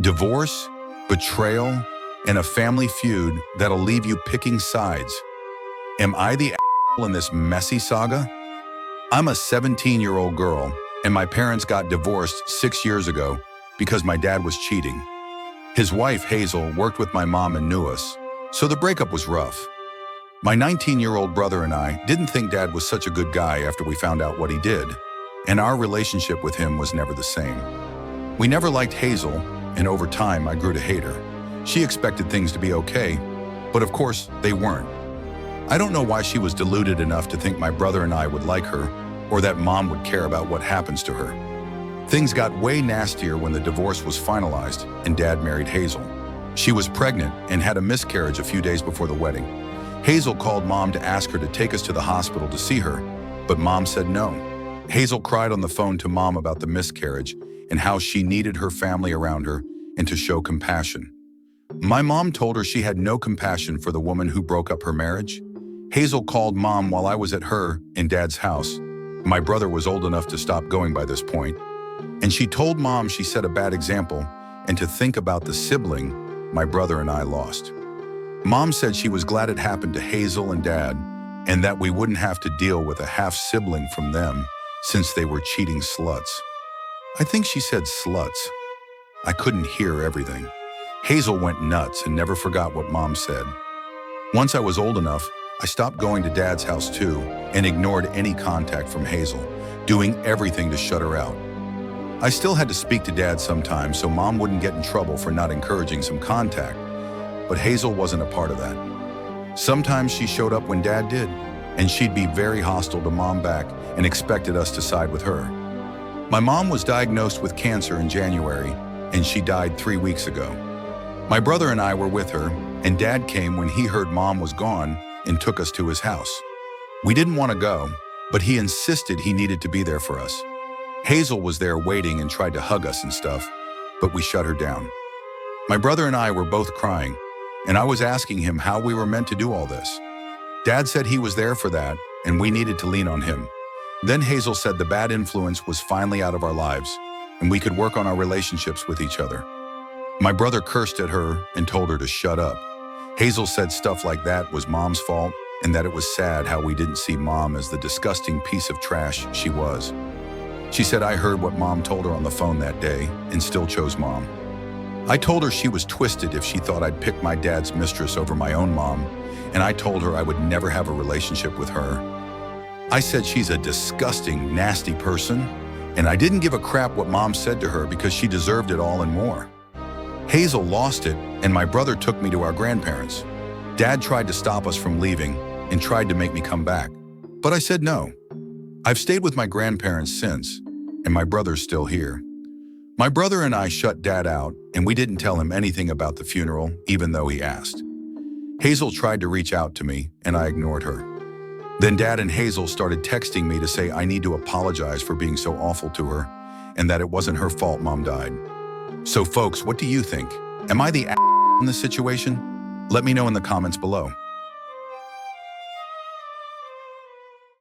Divorce, betrayal, and a family feud that'll leave you picking sides. Am I the asshole in this messy saga? I'm a 17-year-old girl, and my parents got divorced 6 years ago because my dad was cheating. His wife, Hazel, worked with my mom and knew us, so the breakup was rough. My 19-year-old brother and I didn't think Dad was such a good guy after we found out what he did, and our relationship with him was never the same. We never liked Hazel, and over time I grew to hate her. She expected things to be okay, but of course they weren't. I don't know why she was deluded enough to think my brother and I would like her, or that Mom would care about what happens to her. Things got way nastier when the divorce was finalized and Dad married Hazel. She was pregnant and had a miscarriage a few days before the wedding. Hazel called Mom to ask her to take us to the hospital to see her, but Mom said no. Hazel cried on the phone to Mom about the miscarriage and how she needed her family around her and to show compassion. My mom told her she had no compassion for the woman who broke up her marriage. Hazel called Mom while I was at her and Dad's house. My brother was old enough to stop going by this point, and she told Mom she set a bad example and to think about the sibling my brother and I lost. Mom said she was glad it happened to Hazel and Dad and that we wouldn't have to deal with a half-sibling from them since they were cheating sluts. I think she said sluts. I couldn't hear everything. Hazel went nuts and never forgot what Mom said. Once I was old enough, I stopped going to Dad's house too and ignored any contact from Hazel, doing everything to shut her out. I still had to speak to Dad sometimes so Mom wouldn't get in trouble for not encouraging some contact, but Hazel wasn't a part of that. Sometimes she showed up when Dad did, and she'd be very hostile to Mom back and expected us to side with her. My mom was diagnosed with cancer in January, and she died 3 weeks ago. My brother and I were with her, and Dad came when he heard Mom was gone and took us to his house. We didn't want to go, but he insisted he needed to be there for us. Hazel was there waiting and tried to hug us and stuff, but we shut her down. My brother and I were both crying, and I was asking him how we were meant to do all this. Dad said he was there for that, and we needed to lean on him. Then Hazel said the bad influence was finally out of our lives, and we could work on our relationships with each other. My brother cursed at her and told her to shut up. Hazel said stuff like that was Mom's fault, and that it was sad how we didn't see Mom as the disgusting piece of trash she was. She said I heard what Mom told her on the phone that day and still chose Mom. I told her she was twisted if she thought I'd pick my dad's mistress over my own mom, and I told her I would never have a relationship with her. I said she's a disgusting, nasty person, and I didn't give a crap what Mom said to her because she deserved it all and more. Hazel lost it, and my brother took me to our grandparents. Dad tried to stop us from leaving and tried to make me come back, but I said no. I've stayed with my grandparents since, and my brother's still here. My brother and I shut Dad out, and we didn't tell him anything about the funeral, even though he asked. Hazel tried to reach out to me, and I ignored her. Then Dad and Hazel started texting me to say I need to apologize for being so awful to her, and that it wasn't her fault Mom died. So folks, what do you think? Am I the in this situation? Let me know in the comments below.